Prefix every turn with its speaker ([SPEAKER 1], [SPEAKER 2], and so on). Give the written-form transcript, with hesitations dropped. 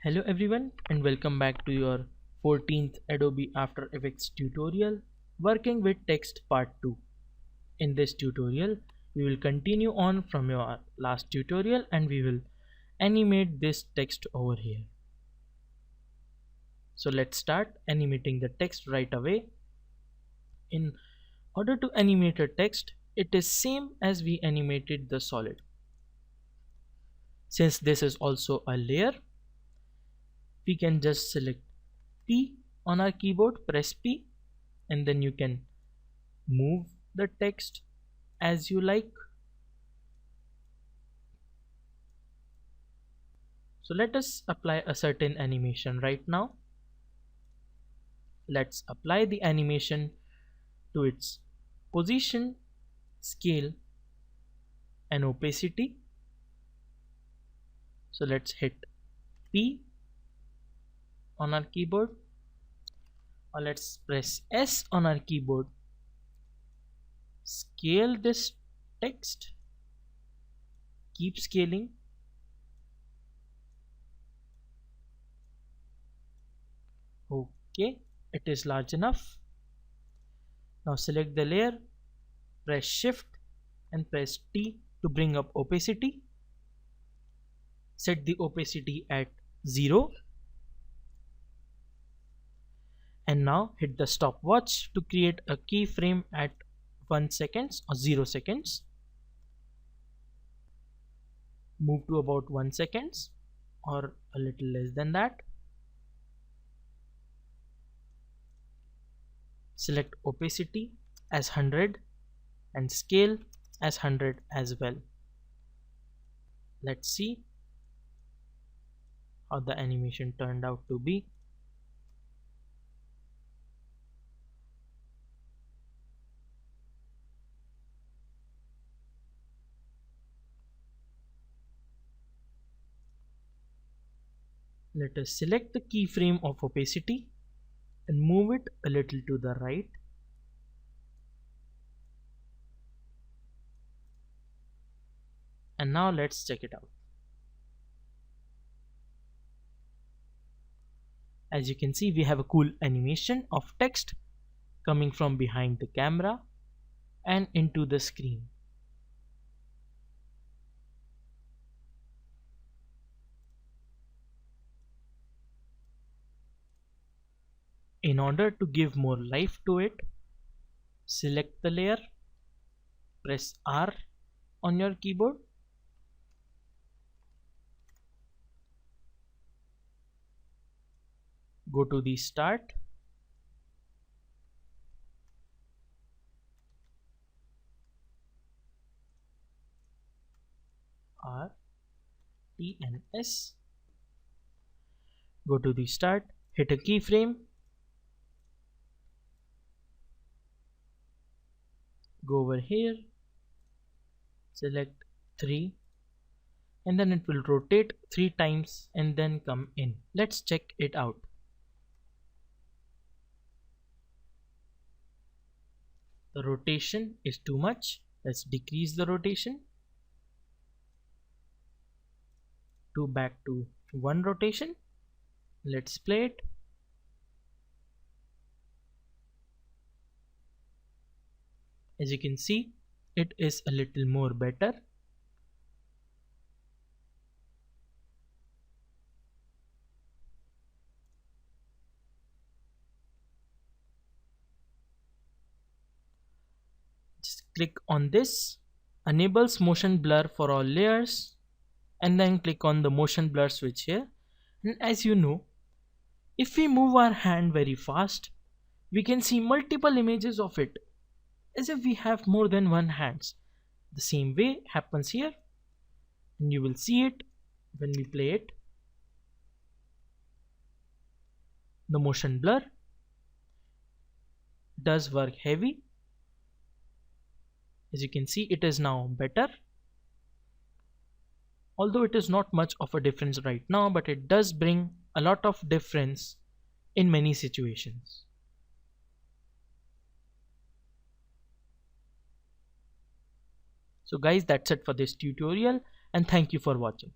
[SPEAKER 1] Hello everyone and welcome back to your 14th Adobe After Effects tutorial working with text part 2. In this tutorial we will continue on from your last tutorial and we will animate this text over here. So let's start animating the text right away. In order to animate a text, it is same as we animated the solid. Since this is also a layer, we can just select P on our keyboard, press P, and then you can move the text as you like. So let us apply a certain animation right now. Let's apply the animation to its position, scale, and opacity. So let's hit P on our keyboard, or let's press S on our keyboard. Scale this text, keep scaling. Okay, it is large enough. Now select the layer, press Shift and press T to bring up opacity. Set the opacity at 0. And now hit the stopwatch to create a keyframe at 1 second or 0 seconds. Move to about 1 second or a little less than that. Select opacity as 100 and scale as 100 as well. Let's see how the animation turned out to be. Let us select the keyframe of opacity and move it a little to the right. And now let's check it out. As you can see, we have a cool animation of text coming from behind the camera and into the screen. In order to give more life to it, select the layer, press R on your keyboard, go to the start, R, T and S, go to the start, hit a keyframe, go over here, select 3, and then it will rotate 3 times and then come in. Let's check it out. The rotation is too much. Let's decrease the rotation to back to 1 rotation. Let's play it. As you can see, it is a little more better. Just click on this, enables motion blur for all layers, and then click on the motion blur switch here. And as you know, if we move our hand very fast, we can see multiple images of it as if we have more than one hands. The same way happens here, and you will see it when we play it. The motion blur does work heavy. As you can see, it is now better. Although it is not much of a difference right now, but it does bring a lot of difference in many situations. So guys, that's it for this tutorial and thank you for watching.